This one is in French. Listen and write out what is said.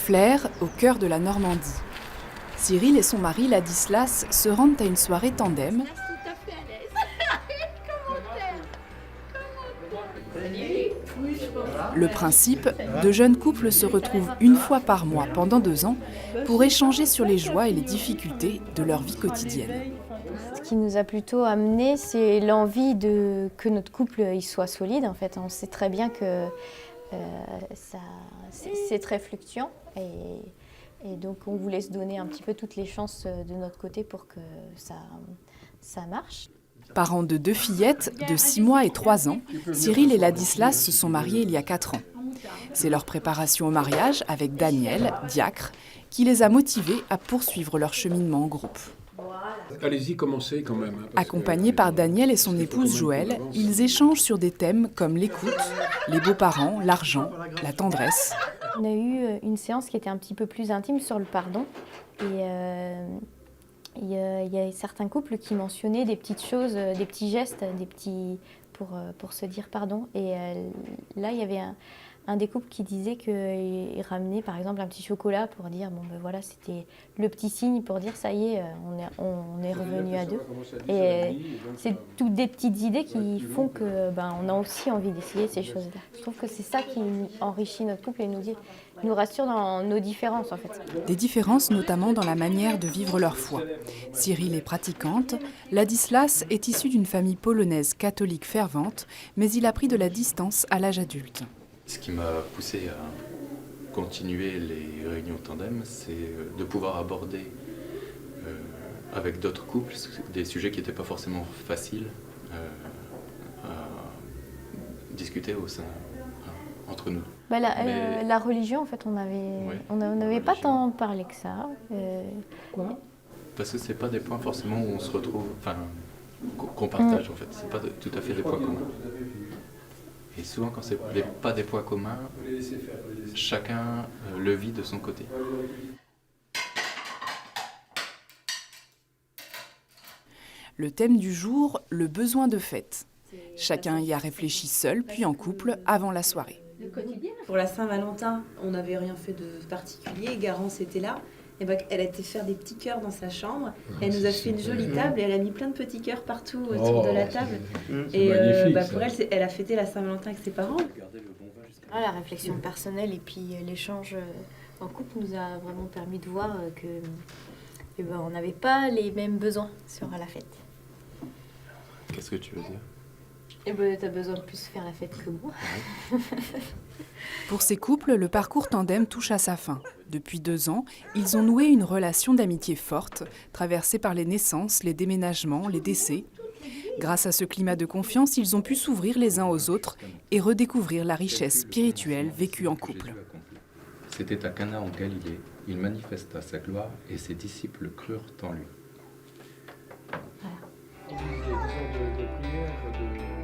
Flers, au cœur de la Normandie. Cyril et son mari Ladislas se rendent à une soirée tandem. Le principe, de jeunes couples se retrouvent une fois par mois pendant 2 ans pour échanger sur les joies et les difficultés de leur vie quotidienne. Ce qui nous a plutôt amené, c'est l'envie que notre couple il soit solide. En fait, on sait très bien que c'est très fluctuant et donc on voulait se donner un petit peu toutes les chances de notre côté pour que ça marche. Parents de 2 fillettes de 6 mois et 3 ans, Cyril et Ladislas se sont mariés il y a 4 ans. C'est leur préparation au mariage avec Daniel, diacre, qui les a motivés à poursuivre leur cheminement en groupe. Allez-y, commencez quand même. Accompagnés par Daniel et son épouse Joëlle, ils échangent sur des thèmes comme l'écoute, les beaux-parents, l'argent, la tendresse. On a eu une séance qui était un petit peu plus intime sur le pardon. Et il y a certains couples qui mentionnaient des petites choses, des petits gestes, pour se dire pardon. Et là, il y avait un des couples qui disait qu'il ramenait par exemple un petit chocolat pour dire bon ben voilà, c'était le petit signe pour dire ça y est, on est revenu à 2. Et c'est toutes des petites idées qui font que on a aussi envie d'essayer ces choses-là. Je trouve que c'est ça qui enrichit notre couple et nous rassure dans nos différences en fait. Des différences notamment dans la manière de vivre leur foi. Cyril est pratiquante, Ladislas est issu d'une famille polonaise catholique fervente, mais il a pris de la distance à l'âge adulte. Ce qui m'a poussé à continuer les réunions tandem, c'est de pouvoir aborder avec d'autres couples des sujets qui n'étaient pas forcément faciles à discuter entre nous. La religion, en fait, on n'avait pas tant parlé que ça. Parce que c'est pas des points forcément où on se retrouve, qu'on partage en fait. C'est pas tout à fait des points communs. Et souvent, quand c'est pas des points communs, chacun le vit de son côté. Le thème du jour, le besoin de fête. Chacun y a réfléchi seul, puis en couple, avant la soirée. Pour la Saint-Valentin, on n'avait rien fait de particulier. Garance était là. Et elle a été faire des petits cœurs dans sa chambre. Elle nous a fait une jolie table et elle a mis plein de petits cœurs partout autour de la table. Et pour elle, elle a fêté la Saint-Valentin avec ses parents. La réflexion personnelle et puis l'échange en couple nous a vraiment permis de voir que on n'avait pas les mêmes besoins sur la fête. Qu'est-ce que tu veux dire ? T'as besoin de plus faire la fête que moi. Pour ces couples, le parcours tandem touche à sa fin. Depuis 2 ans, ils ont noué une relation d'amitié forte, traversée par les naissances, les déménagements, les décès. Grâce à ce climat de confiance, ils ont pu s'ouvrir les uns aux autres et redécouvrir la richesse spirituelle vécue en couple. C'était à Cana en Galilée, il manifesta sa gloire et ses disciples crurent en lui. Des sortes de prières,